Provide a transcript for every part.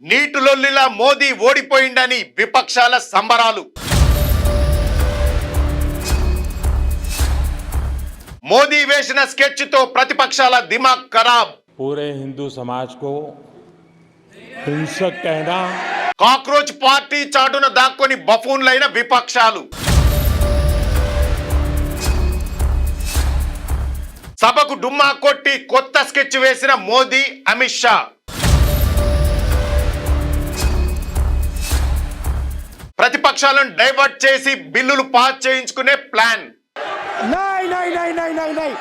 నీటిలొల్లిలా మోదీ ఓడిపోయిండని విపక్షాల సంబరాలు. మోదీ వేసిన స్కెచ్ తో ప్రతిపక్షాల దిమాగ్ ఖరాబ్. पूरे हिंदू समाज को हिंसक कहना, కాక్రోచ్ పార్టీ చాటున దాక్కొని బఫూన్లైన విపక్షాలు. సభకు డుమ్మా కొట్టి కొత్త స్కెచ్ వేసిన మోదీ అమిత్ షా. ప్రతిపక్షాలను డైవర్ట్ చేసి బిల్లులు పాస్ చేయించుకునే ప్లాన్. नहीं नहीं नहीं नहीं नहीं नहीं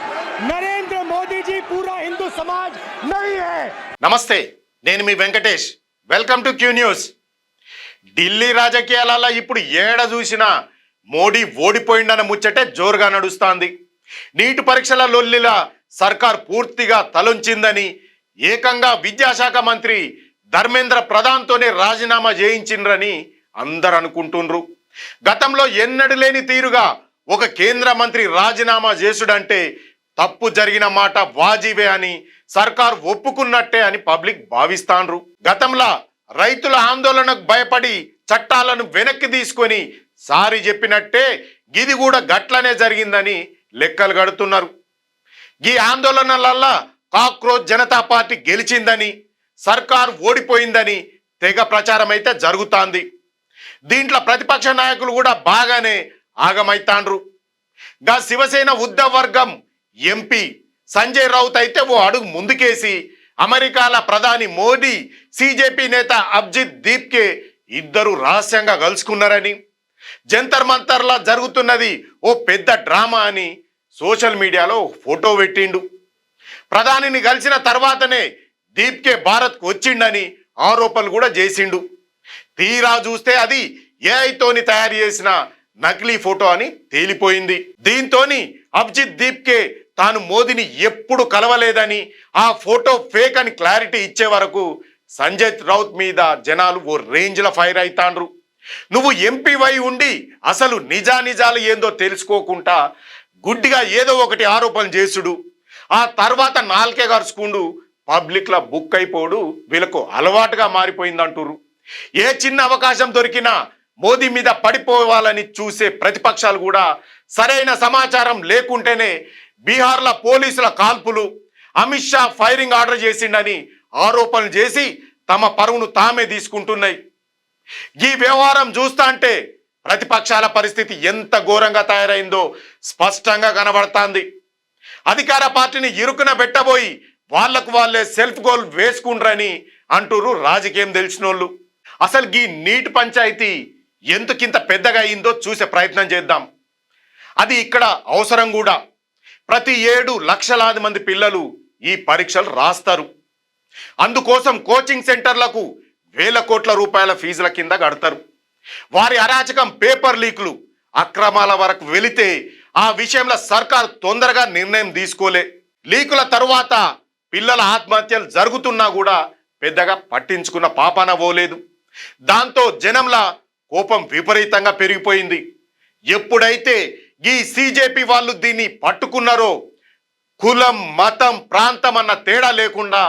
नरेंद्र मोदी जी पूरा हिंदू समाज नहीं है। నమస్తే, నేను మీ Venkatesh. Welcome to Q news. Delhi రాజకీయాలలో ఇప్పుడు ఏడ చూసినా మోడీ ఓడిపోయిందన్న ముచ్చటే జోరుగా నడుస్తోంది. నీటి పరీక్షల లొల్లిలా సర్కార్ పూర్తిగా తలొంచిందని, ఏకంగా విద్యాశాఖ మంత్రి ధర్మేంద్ర ప్రధాన్తోనే రాజీనామా చేయించిండ్రని అందరు అనుకుంటుండ్రు. గతంలో ఎన్నడూ లేని తీరుగా ఒక కేంద్ర మంత్రి రాజీనామా చేసుడంటే తప్పు జరిగిన మాట వాజిబే అని సర్కార్ ఒప్పుకున్నట్టే అని పబ్లిక్ భావిస్తాండ్రు. గతంలో రైతుల ఆందోళనకు భయపడి చట్టాలను వెనక్కి తీసుకొని సారి చెప్పినట్టే గిది కూడా గట్లనే జరిగిందని లెక్కలు గడుతున్నారు. ఈ ఆందోళనలల్లా కాక్రోచ్ జనతా పార్టీ గెలిచిందని, సర్కార్ ఓడిపోయిందని తెగ ప్రచారం అయితే జరుగుతాంది. దీంట్లో ప్రతిపక్ష నాయకులు కూడా బాగానే ఆగమైతాండ్రు. గా శివసేన ఉద్ధవ్ వర్గం ఎంపీ సంజయ్ రౌత్ అయితే ఓ అడుగు ముందుకేసి అమెరికాల ప్రధాని మోదీ, సిజేపీ నేత అభిజిత్ దీప్కే ఇద్దరు రహస్యంగా కలుసుకున్నారని, జంతర్ మంతర్లా జరుగుతున్నది ఓ పెద్ద డ్రామా అని సోషల్ మీడియాలో ఫోటో పెట్టిండు. ప్రధానిని కలిసిన తర్వాతనే దీప్కే భారత్కు వచ్చిండని ఆరోపణలు కూడా చేసిండు. తీరా చూస్తే అది ఏఐతోని తయారు చేసిన నకిలీ ఫోటో అని తేలిపోయింది. దీంతోని అభిజిత్ దీప్కే తాను మోదీని ఎప్పుడు కలవలేదని, ఆ ఫోటో ఫేక్ అని క్లారిటీ ఇచ్చే వరకు సంజయ్ రౌత్ మీద జనాలు ఓ రేంజ్లో ఫైర్ అవుతాండ్రు. నువ్వు ఎంపీ వై ఉండి అసలు నిజానిజాలు ఏందో తెలుసుకోకుండా గుడ్డిగా ఏదో ఒకటి ఆరోపణలు చేసుడు, ఆ తర్వాత నాలుకే గరుచుకుండు పబ్లిక్లో బుక్ అయిపోడు వీళ్ళకు అలవాటుగా మారిపోయిందంటుర్రు. ఏ చిన్న అవకాశం దొరికినా మోదీ మీద పడిపోవాలని చూసే ప్రతిపక్షాలు కూడా సరైన సమాచారం లేకుంటేనే బీహార్లో పోలీసుల కాల్పులు, అమిత్ షా ఫైరింగ్ ఆర్డర్ చేసిండని ఆరోపణలు చేసి తమ పరువును తామే తీసుకుంటున్నాయి. ఈ వ్యవహారం చూస్తా అంటే ప్రతిపక్షాల పరిస్థితి ఎంత ఘోరంగా తయారైందో స్పష్టంగా కనబడుతోంది. అధికార పార్టీని ఇరుకున పెట్టబోయి వాళ్లకు వాళ్ళే సెల్ఫ్ గోల్ వేసుకుండ్రని అంటూరు రాజకీయం తెలిసినోళ్ళు. అసలు ఈ నీటి పంచాయతీ ఎందుకింత పెద్దగా అయిందో చూసే ప్రయత్నం చేద్దాం. అది ఇక్కడ అవసరం కూడా. ప్రతి ఏడు లక్షలాది మంది పిల్లలు ఈ పరీక్షలు రాస్తారు. అందుకోసం కోచింగ్ సెంటర్లకు వేల కోట్ల రూపాయల ఫీజుల కింద కడతారు. వారి అరాచకం, పేపర్ లీకులు, అక్రమాల వరకు వెళితే ఆ విషయంలో సర్కార్ తొందరగా నిర్ణయం తీసుకోలే. లీకుల తరువాత పిల్లల ఆత్మహత్యలు జరుగుతున్నా కూడా పెద్దగా పట్టించుకున్న పాపాన పోలేదు. దాంతో జనంలా కోపం విపరీతంగా పెరిగిపోయింది. ఎప్పుడైతే ఈ సిజేపీ వాళ్ళు దీన్ని పట్టుకున్నారో కులం, మతం, ప్రాంతం అన్న తేడా లేకుండా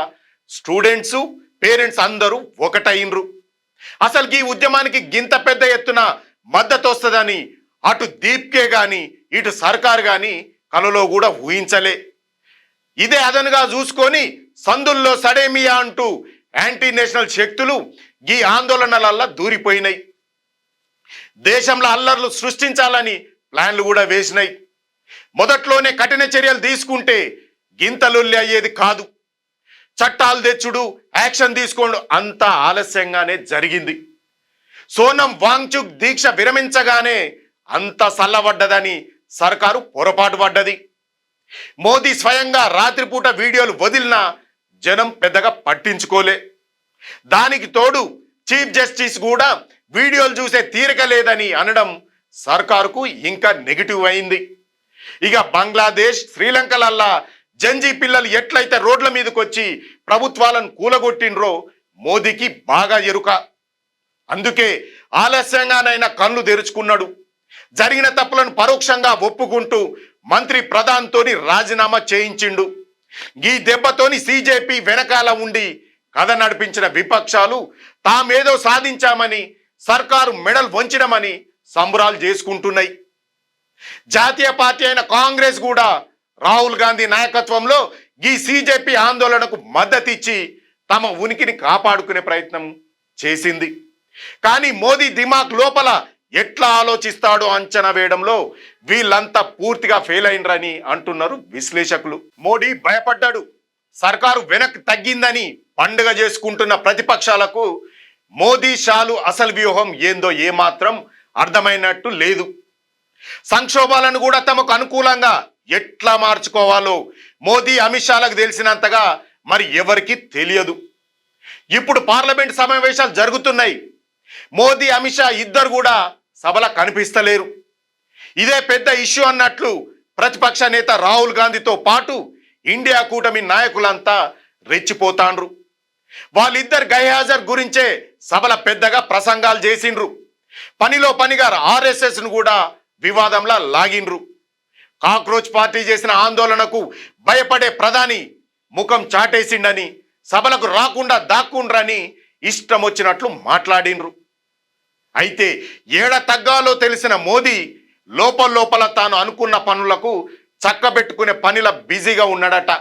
స్టూడెంట్స్, పేరెంట్స్ అందరూ ఒకటైనరు. అసలు ఈ ఉద్యమానికి గింత పెద్ద ఎత్తున మద్దతు వస్తుందని అటు దీప్కే గాని ఇటు సర్కార్ గాని కలలో కూడా ఊహించలే. ఇదే అదనుగా చూసుకొని సందుల్లో సడేమియా అంటూ యాంటీ నేషనల్ శక్తులు ఈ ఆందోళనలల్లా దూరిపోయినాయి. దేశంలో అల్లర్లు సృష్టించాలని ప్లాన్లు కూడా వేసినాయి. మొదట్లోనే కఠిన చర్యలు తీసుకుంటే గింతలొల్లి అయ్యేది కాదు. చట్టాలు తెచ్చుడు, యాక్షన్ తీసుకోండు అంత ఆలస్యంగానే జరిగింది. సోనం వాంగ్చుక్ దీక్ష విరమించగానే అంత సల్లబడ్డదని సర్కారు పొరపాటు పడ్డది. మోదీ స్వయంగా రాత్రిపూట వీడియోలు వదిలినా జనం పెద్దగా పట్టించుకోలే. దానికి తోడు చీఫ్ జస్టిస్ కూడా వీడియోలు చూసే తీరిక లేదని అనడం సర్కారుకు ఇంకా నెగిటివ్ అయింది. ఇక బంగ్లాదేశ్, శ్రీలంకలల్లా జంజీ పిల్లలు ఎట్లయితే రోడ్ల మీదకి వచ్చి ప్రభుత్వాలను కూలగొట్టిండ్రో మోదీకి బాగా ఎరుక. అందుకే ఆలస్యంగానైనా కళ్ళు తెరుచుకున్నాడు. జరిగిన తప్పులను పరోక్షంగా ఒప్పుకుంటూ మంత్రి ప్రధాన్తోని రాజీనామా చేయించిండు. ఈ దెబ్బతోని సిజేపీ వెనకాల ఉండి కథ నడిపించిన విపక్షాలు తామేదో సాధించామని సర్కారు మెడల్ వంచడమని సంబరాలు చేసుకుంటున్నాయి. జాతీయ పార్టీ అయిన కాంగ్రెస్ కూడా రాహుల్ గాంధీ నాయకత్వంలో ఈ సిజెపి ఆందోళనకు మద్దతిచ్చి తమ ఉనికిని కాపాడుకునే ప్రయత్నం చేసింది. కానీ మోదీ దిమాగ్ లోపల ఎట్లా ఆలోచిస్తాడో అంచనా వేయడంలో వీళ్ళంతా పూర్తిగా ఫెయిల్ అయినరని అంటున్నారు విశ్లేషకులు. మోడీ భయపడ్డాడు, సర్కారు వెనక్కి తగ్గిందని పండుగ చేసుకుంటున్న ప్రతిపక్షాలకు మోదీ షాలు అసలు వ్యూహం ఏందో ఏమాత్రం అర్థమైనట్టు లేదు. సంక్షోభాలను కూడా తమకు అనుకూలంగా ఎట్లా మార్చుకోవాలో మోదీ అమిత్ షాలకు తెలిసినంతగా మరి ఎవరికి తెలియదు. ఇప్పుడు పార్లమెంట్ సమావేశాలు జరుగుతున్నాయి. మోదీ అమిత్ షా ఇద్దరు కూడా సభలో కనిపిస్తలేరు. ఇదే పెద్ద ఇష్యూ అన్నట్లు ప్రతిపక్ష నేత రాహుల్ గాంధీతో పాటు ఇండియా కూటమి నాయకులంతా రెచ్చిపోతాండ్రు. వాళ్ళిద్దరు గైహాజర్ గురించే సభల పెద్దగా ప్రసంగాలు చేసిండ్రు. పనిలో పనిగా ఆర్ఎస్ఎస్ ను కూడా వివాదంలా లాగిండ్రు. కాక్రోచ్ పార్టీ చేసిన ఆందోళనకు భయపడే ప్రధాని ముఖం చాటేసిండని, సభలకు రాకుండా దాక్కుండ్రని ఇష్టం వచ్చినట్లు మాట్లాడిండ్రు. అయితే ఏడ తగ్గాలో తెలిసిన మోదీ లోపల తాను అనుకున్న పనులకు చక్కబెట్టుకునే పనిలా బిజీగా ఉన్నాడట.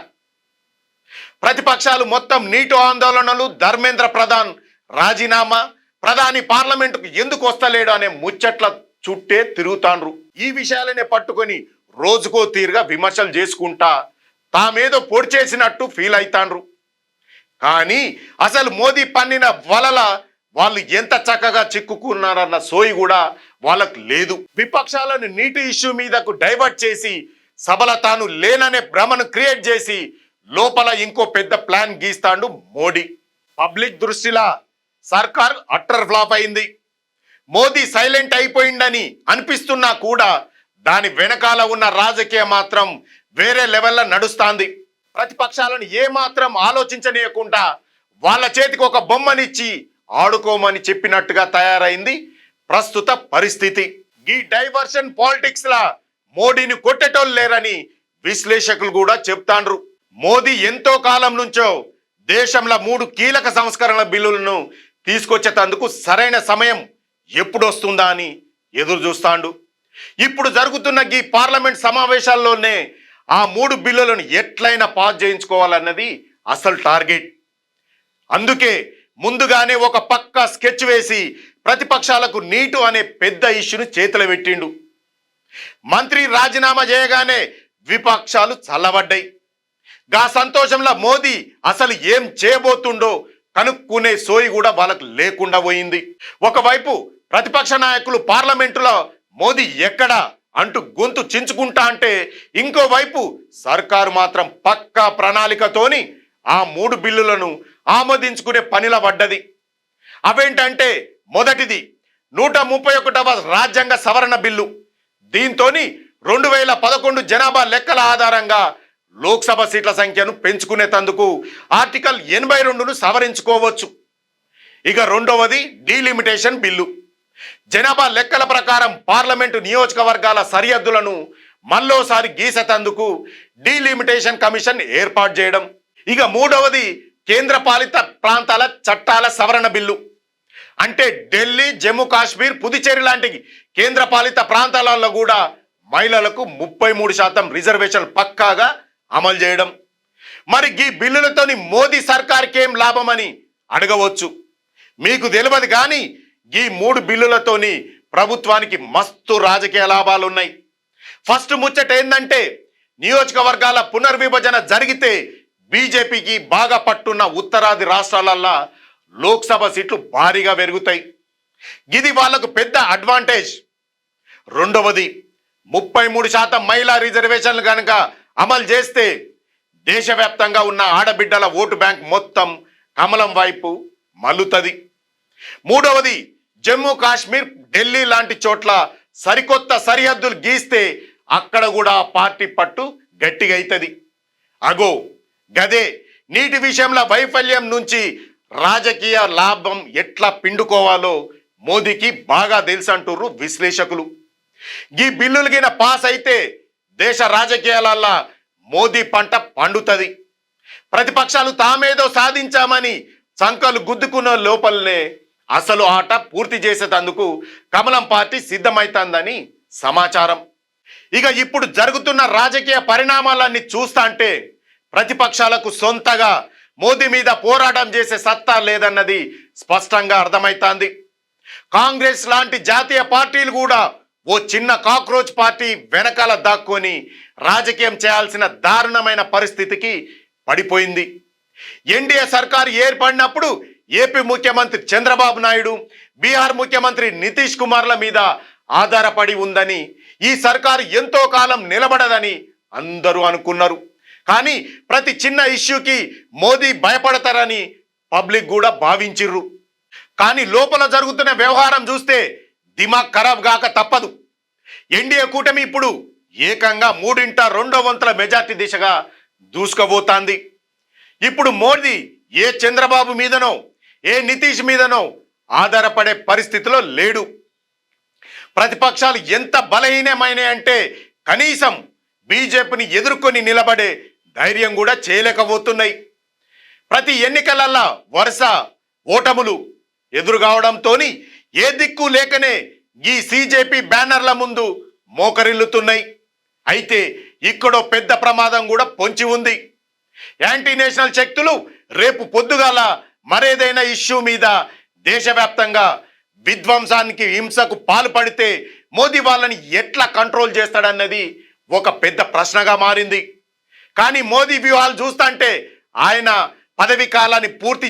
ప్రతిపక్షాలు మొత్తం నీటి ఆందోళనలు, ధర్మేంద్ర ప్రధాన్ రాజీనామా, ప్రధాని పార్లమెంటుకు ఎందుకు వస్తలేడు అనే ముచ్చట్ల చుట్టే తిరుగుతాండ్రు. ఈ విషయాలనే పట్టుకొని రోజుకో తీరుగా విమర్శలు చేసుకుంటా తామేదో పొడి చేసినట్టు ఫీల్ అవుతాండ్రు. కానీ అసలు మోదీ పన్నిన వలల వాళ్ళు ఎంత చక్కగా చిక్కుకున్నారన్న సోయి కూడా వాళ్ళకు లేదు. విపక్షాలను నీటి ఇష్యూ మీదకు డైవర్ట్ చేసి సభల తాను లేననే భ్రమను క్రియేట్ చేసి లోపల ఇంకో పెద్ద ప్లాన్ గీస్తాడు మోడీ. పబ్లిక్ దృష్టిలా సర్కార్ అట్టర్ ఫ్లాప్ అయింది. మోదీ సైలెంట్ అయిపోయిందని అనిపిస్తున్నా కూడా దాని వెనకాల ఉన్న రాజకీయం మాత్రం వేరే లెవెల్లో నడుస్తాంది. ప్రతిపక్షాలను ఏమాత్రం ఆలోచించనీయకుండా వాళ్ళ చేతికి ఒక బొమ్మనిచ్చి ఆడుకోమని చెప్పినట్టుగా తయారైంది ప్రస్తుత పరిస్థితి. ఈ డైవర్షన్ పాలిటిక్స్ లా మోడీని కొట్టేటోళ్ళు లేరని విశ్లేషకులు కూడా చెప్తాండ్రు. మోదీ ఎంతో కాలం నుంచో దేశంలో 3 కీలక సంస్కరణ బిల్లులను తీసుకొచ్చేటందుకు సరైన సమయం ఎప్పుడు వస్తుందా అని ఎదురు చూస్తాండు. ఇప్పుడు జరుగుతున్న ఈ పార్లమెంట్ సమావేశాల్లోనే ఆ 3 బిల్లులను ఎట్లయినా పాస్ చేయించుకోవాలన్నది అసలు టార్గెట్. అందుకే ముందుగానే ఒక పక్కా స్కెచ్ వేసి ప్రతిపక్షాలకు నీటు అనే పెద్ద ఇష్యూను చేతులు పెట్టిండు. మంత్రి రాజీనామా చేయగానే విపక్షాలు చల్లబడ్డాయి. గా సంతోషంలో మోదీ అసలు ఏం చేయబోతుండో కనుక్కునే సోయి కూడా వాళ్ళకు లేకుండా పోయింది. ఒకవైపు ప్రతిపక్ష నాయకులు పార్లమెంటులో మోదీ ఎక్కడా అంటూ గొంతు చించుకుంటా అంటే, ఇంకోవైపు సర్కారు మాత్రం పక్కా ప్రణాళికతోని ఆ 3 బిల్లులను ఆమోదించుకునే పనిలా పడ్డది. అవేంటంటే, మొదటిది 131వ రాజ్యాంగ సవరణ బిల్లు. దీంతో 2011 జనాభా లెక్కల ఆధారంగా లోక్సభ సీట్ల సంఖ్యను పెంచుకునేందుకు ఆర్టికల్ 82ను సవరించుకోవచ్చు. ఇక రెండవది డీలిమిటేషన్ బిల్లు. జనాభా లెక్కల ప్రకారం పార్లమెంటు నియోజకవర్గాల సరిహద్దులను మళ్ళోసారి గీసేందుకు డీలిమిటేషన్ కమిషన్ ఏర్పాటు చేయడం. ఇక మూడవది కేంద్ర పాలిత ప్రాంతాల చట్టాల సవరణ బిల్లు. అంటే ఢిల్లీ, జమ్మూ కాశ్మీర్, పుదుచ్చేరి లాంటి కేంద్ర పాలిత ప్రాంతాలలో కూడా మహిళలకు 33% రిజర్వేషన్ పక్కాగా అమలు చేయడం. మరి ఈ బిల్లులతోని మోదీ సర్కార్కి ఏం లాభమని అడగవచ్చు. మీకు తెలియదు కానీ ఈ 3 బిల్లులతోని ప్రభుత్వానికి మస్తు రాజకీయ లాభాలు ఉన్నాయి. ఫస్ట్ ముచ్చట ఏంటంటే, నియోజకవర్గాల పునర్విభజన జరిగితే బీజేపీకి బాగా పట్టున్న ఉత్తరాది రాష్ట్రాలల్లో లోక్సభ సీట్లు భారీగా పెరుగుతాయి. ఇది వాళ్లకు పెద్ద అడ్వాంటేజ్. రెండవది 33% మహిళా రిజర్వేషన్లు కనుక అమలు చేస్తే దేశవ్యాప్తంగా ఉన్న ఆడబిడ్డల ఓటు బ్యాంక్ మొత్తం కమలం వైపు మల్లుతుంది. మూడవది జమ్మూ కాశ్మీర్, ఢిల్లీ లాంటి చోట్ల సరికొత్త సరిహద్దులు గీస్తే అక్కడ కూడా పార్టీ పట్టు గట్టిగా అవుతుంది. అగో గదే నీటి విషయంలో వైఫల్యం నుంచి రాజకీయ లాభం ఎట్లా పిండుకోవాలో మోదీకి బాగా తెలుసు అంటుర్రు విశ్లేషకులు. ఈ బిల్లులు గిన పాస్ అయితే దేశ రాజకీయాలల్లో మోదీ పంట పండుతుంది. ప్రతిపక్షాలు తామేదో సాధించామని సంకలు గుద్దుకున్న లోపలనే అసలు ఆట పూర్తి చేసేటందుకు కమలం పార్టీ సిద్ధమైతుందని సమాచారం. ఇక ఇప్పుడు జరుగుతున్న రాజకీయ పరిణామాలన్నీ చూస్తాంటే ప్రతిపక్షాలకు సొంతగా మోదీ మీద పోరాటం చేసే సత్తా లేదన్నది స్పష్టంగా అర్థమైతాంది. కాంగ్రెస్ లాంటి జాతీయ పార్టీలు కూడా ఓ చిన్న కాక్రోచ్ పార్టీ వెనకాల దాక్కొని రాజకీయం చేయాల్సిన దారుణమైన పరిస్థితికి పడిపోయింది. ఎన్డీఏ సర్కారు ఏర్పడినప్పుడు ఏపీ ముఖ్యమంత్రి చంద్రబాబు నాయుడు, బీహార్ ముఖ్యమంత్రి నితీష్ కుమార్ల మీద ఆధారపడి ఉందని, ఈ సర్కారు ఎంతో కాలం నిలబడదని అందరూ అనుకున్నారు. కానీ ప్రతి చిన్న ఇష్యూకి మోదీ భయపడతారని పబ్లిక్ కూడా భావించిర్రు. కానీ లోపల జరుగుతున్న వ్యవహారం చూస్తే దిమాగ్ ఖరాబ్ గాక తప్పదు. ఎన్డీఏ కూటమి ఇప్పుడు ఏకంగా 3/2 మెజార్టీ దిశగా దూసుకుపోతాంది. ఇప్పుడు మోదీ ఏ చంద్రబాబు మీదనో ఏ నితీష్ మీదనో ఆధారపడే పరిస్థితిలో లేడు. ప్రతిపక్షాలు ఎంత బలహీనమైనాయంటే కనీసం బీజేపీని ఎదుర్కొని నిలబడే ధైర్యం కూడా చేయలేకపోతున్నాయి. ప్రతి ఎన్నికలల్లా వరుస ఓటములు ఎదురుగావడంతో ఏ దిక్కు లేకనే ఈ సీజేపీ బ్యానర్ల ముందు మోకరిల్లుతున్నాయి. అయితే ఇక్కడో పెద్ద ప్రమాదం కూడా పొంచి ఉంది. యాంటీ నేషనల్ శక్తులు రేపు పొద్దుగాల మరేదైనా ఇష్యూ మీద దేశవ్యాప్తంగా విధ్వంసానికి హింసకు పాల్పడితే మోదీ వాళ్ళని ఎట్లా కంట్రోల్ చేస్తాడన్నది ఒక పెద్ద ప్రశ్నగా మారింది. కానీ మోదీ వ్యూహాలు చూస్తుంటే ఆయన పదవి కాలాన్ని పూర్తి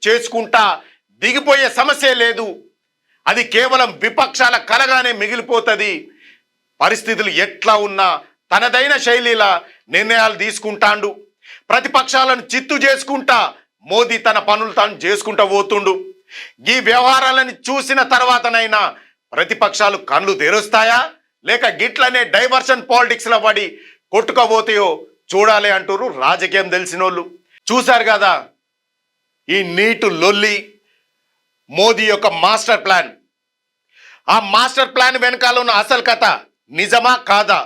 చేసుకుంటా దిగిపోయే సమస్య లేదు. అది కేవలం విపక్షాల కలగానే మిగిలిపోతుంది. పరిస్థితులు ఎట్లా ఉన్నా తనదైన శైలిలా నిర్ణయాలు తీసుకుంటాండు. ప్రతిపక్షాలను చిత్తు చేసుకుంటా మోదీ తన పనులు తాను చేసుకుంటూ పోతుండు. ఈ వ్యవహారాలను చూసిన తర్వాతనైనా ప్రతిపక్షాలు కళ్ళు తెరుస్తాయా లేక గిట్లనే డైవర్షన్ పాలిటిక్స్లో పడి కొట్టుకోబోతాయో చూడాలి అంటారు రాజకీయం తెలిసినోళ్ళు. చూశారు కదా ఈ నీటు లొల్లి, మోదీ యొక్క మాస్టర్ ప్లాన్. ఆ మాస్టర్ ప్లాన్ వెనకాల ఉన్న అసలు కథ నిజమా కాదా?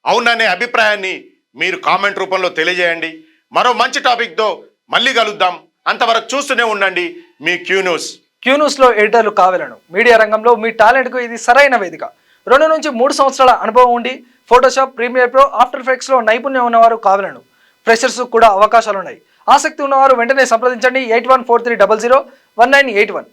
అవుననే అభిప్రాయాన్ని మీరు కామెంట్ రూపంలో తెలియజేయండి. మరో మంచి టాపిక్తో మళ్ళీ కలుద్దాం. అంతవరకు చూస్తూనే ఉండండి మీ క్యూ న్యూస్. క్యూ న్యూస్లో ఎడిటర్లు కావాలను మీడియా రంగంలో మీ టాలెంట్కు ఇది సరైన వేదిక. 2 నుంచి 3 సంవత్సరాల అనుభవం ఉండి ఫోటోషాప్, ప్రీమియర్ ప్రో, ఆఫ్టర్ ఎఫెక్ట్స్లో నైపుణ్యం ఉన్నవారు కావాలను. ఫ్రెషర్స్ కూడా అవకాశాలున్నాయి. ఆసక్తి ఉన్నవారు వెంటనే సంప్రదించండి 8143001981.